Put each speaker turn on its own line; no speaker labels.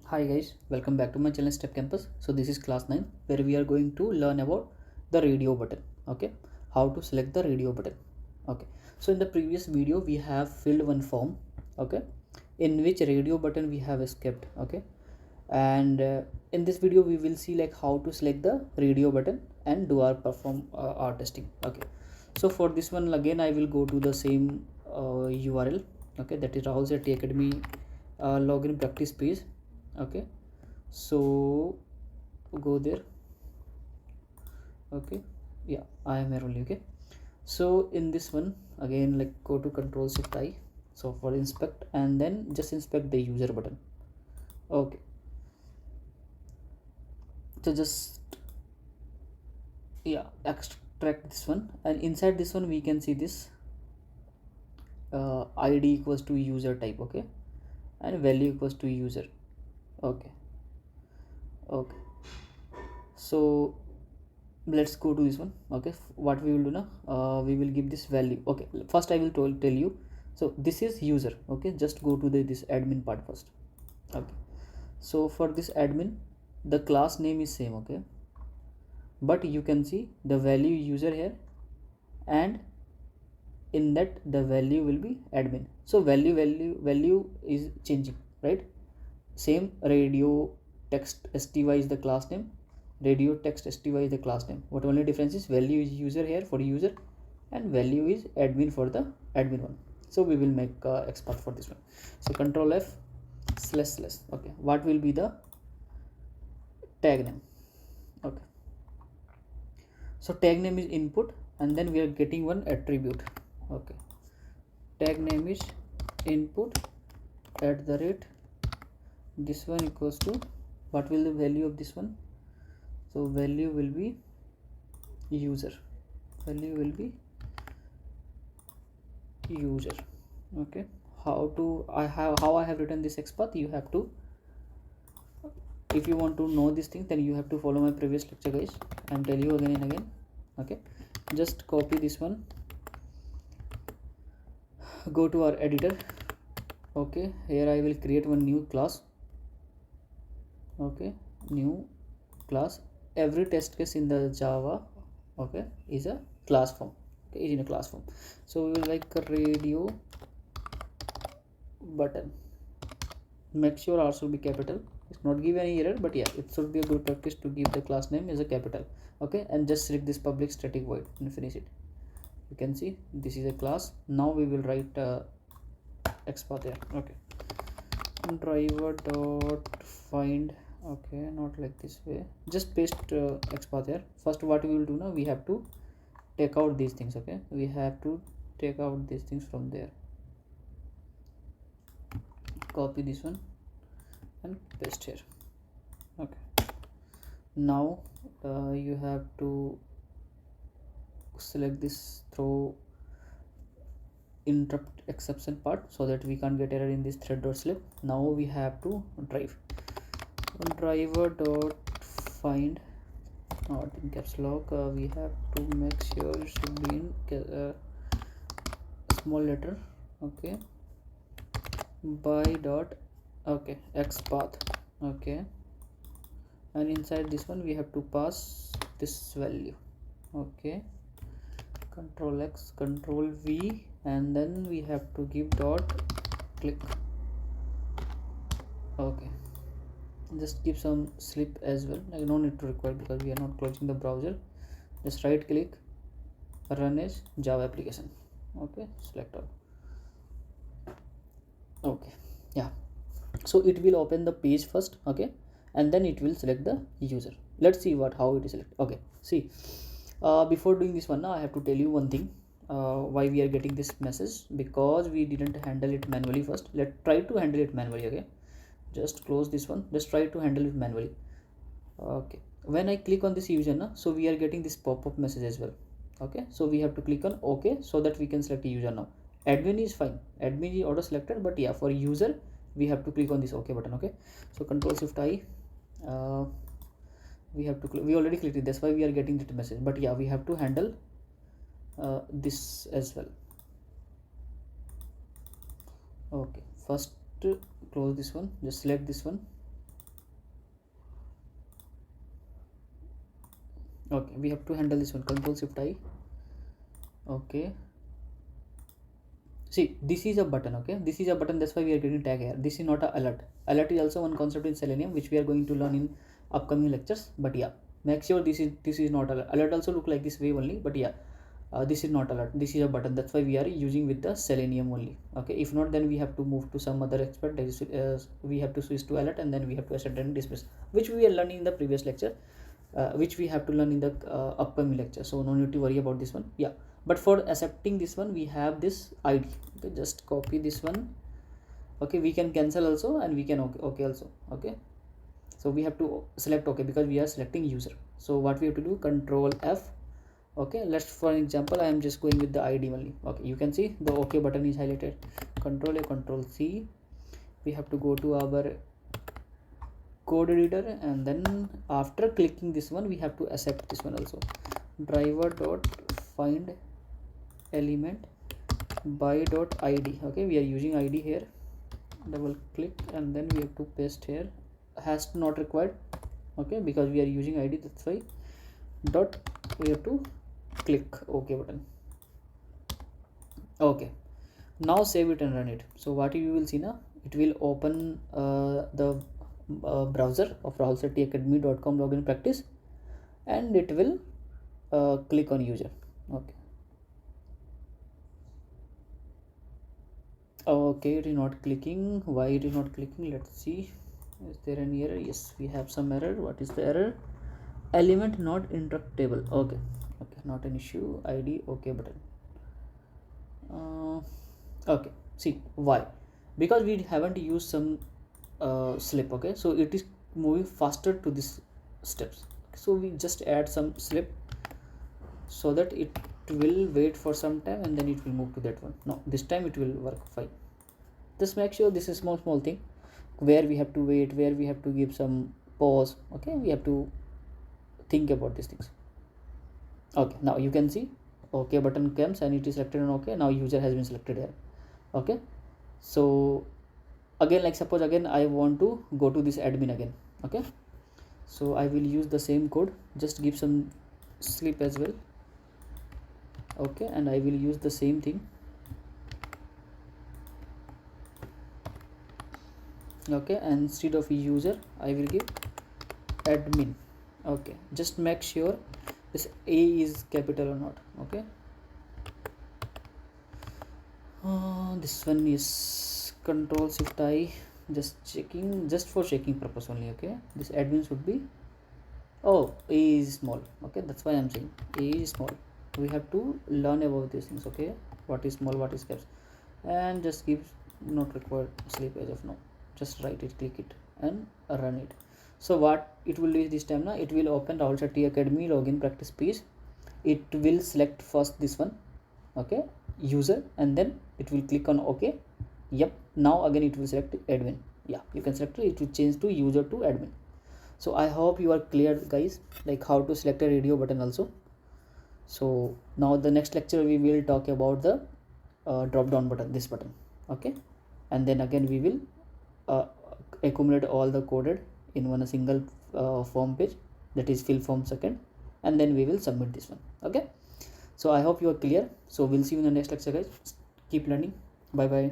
Hi guys, welcome back to my channel Step Campus. So this is class 9 where we are going to learn about the radio button. Okay, how to select the radio button. Okay, so in the previous video we have filled one form, okay, in which radio button we have skipped. Okay, and in this video we will see like how to select the radio button and do our testing. Okay, so for this one again I will go to the same URL. Okay, that is Rahul Sethi Academy login practice page. Okay, so go there. Okay, yeah, I am here only. Okay, so in this one again, like go to Control Shift I, so for inspect, and then just inspect the user button. Okay, so just extract this one, and inside this one we can see this id equals to user type. Okay, and value equals to user. Okay, so let's go to this one. Okay, what we will do now, we will give this value. Okay, first I will tell you. So this is user. Okay, just go to this admin part first. Okay, so for this admin the class name is same. Okay, but you can see the value user here, and in that the value will be admin. So value is changing, right? Same radio text sty is the class name, radio text sty is the class name. What only difference is value is user here for user, and value is admin for the admin one. So we will make export for this one. So Control F // okay, what will be the tag name? Okay, so tag name is input, and then we are getting one attribute. Okay, tag name is input @ this one equals to, what will the value of this one? So value will be user, value will be user. Okay, how I have written this XPath. You have to, if you want to know this thing, then you have to follow my previous lecture guys. I'm telling you again and again. Okay, just copy this one, go to our editor. Okay, here I will create one new class. Okay, new class. Every test case in the Java, okay, is a class form. Okay, is in a class form. So we will like a radio button. Make sure R should be capital. It's not give any error, but yeah, it should be a good practice to give the class name as a capital. Okay, and just select this public static void and finish it. You can see this is a class. Now we will write XPath here. Okay, driver dot find. Okay, not like this way, just paste XPath here. First what we will do now, we have to take out these things. Okay, we have to take out these things from there. Copy this one and paste here. Okay, now you have to select this throw interrupt exception part, so that we can't get error in this thread.slip. Now we have to driver dot find, not in caps lock. We have to make sure it should be in small letter. Okay, by dot, okay, XPath. Okay, and inside this one we have to pass this value. Okay, Control X, Control V, and then we have to give dot click. Okay, just give some slip as well. I no need to require because we are not closing the browser. Just right click, run as Java application. Okay, select all. Okay, yeah, so it will open the page first. Okay, and then it will select the user. Let's see how it is selected. Okay, see, before doing this one now, I have to tell you one thing. Why we are getting this message? Because we didn't handle it manually first. Let's try to handle it manually. Okay, just close this one, just try to handle it manually. Okay, when I click on this user now, so we are getting this pop-up message as well. Okay, so we have to click on OK, so that we can select a user now. Admin is fine, admin is auto selected, but yeah, for user we have to click on this OK button. Okay, so Control Shift I, we have to we already clicked it, that's why we are getting that message. But yeah, we have to handle this as well. Okay, first close this one, just select this one. Okay, we have to handle this one. Control Shift I. Okay, see, this is a button. Okay, this is a button, that's why we are getting tag here. This is not a alert. Alert is also one concept in Selenium which we are going to learn in upcoming lectures. But yeah, make sure this is not alert. Alert also look like this way only, but yeah, this is not alert, this is a button. That's why we are using with the Selenium only. Okay, if not, then we have to move to some other expert. That is, we have to switch to alert, and then we have to accept and dismiss, which we are learning in the previous lecture, which we have to learn in the upcoming lecture. So no need to worry about this one. Yeah, but for accepting this one, we have this ID. Okay, just copy this one. Okay, we can cancel also, and we can okay also. Okay, so we have to select okay because we are selecting user. So what we have to do, Control F. Okay, let's, for an example, I am just going with the ID only. Okay, you can see the OK button is highlighted. Control A, Control C. We have to go to our code editor, and then after clicking this one, we have to accept this one also. Driver dot find element by dot ID. Okay, we are using ID here. Double click, and then we have to paste here. Has not required. Okay, because we are using ID, that's why dot we have to click OK button. Okay, now save it and run it. So what you will see now, it will open the browser of rahulsettacademy.com login practice, and it will click on user. Okay, it is not clicking. Why it is not clicking? Let's see. Is there any error? Yes, we have some error. What is the error? Element not interruptible. Okay, not an issue. ID OK button. Okay, see why? Because we haven't used some slip. Okay, so it is moving faster to this steps. So we just add some slip so that it will wait for some time, and then it will move to that one. No, this time it will work fine. Just make sure this is small thing where we have to wait, where we have to give some pause. Okay, we have to think about these things. Okay, now you can see OK button comes and it is selected on OK. Now user has been selected here. Okay, so again, like suppose again I want to go to this admin again. Okay, so I will use the same code, just give some slip as well. Okay, and I will use the same thing. Okay, and instead of user I will give admin. Okay, just make sure this A is capital or not. Okay, this one is Control Shift I, just checking, just for checking purpose only. Okay, this admin should be, oh, A is small. Okay, that's why I'm saying A is small. We have to learn about these things. Okay, what is small, what is caps, and just give not required sleep as of now. Just write it, click it, and run it. So what it will do this time now, it will open Rahul Shetty Academy login practice page. It will select first this one. Okay, user, and then it will click on OK. Yep, now again it will select admin. Yeah, you can select it will change to user to admin. So I hope you are clear, guys, like how to select a radio button also. So now the next lecture we will talk about the drop down button, this button. Okay, and then again we will accumulate all the coded in one single form page, that is fill form second, and then we will submit this one. Okay, so I hope you are clear. So we'll see you in the next lecture, guys. Keep learning. Bye bye.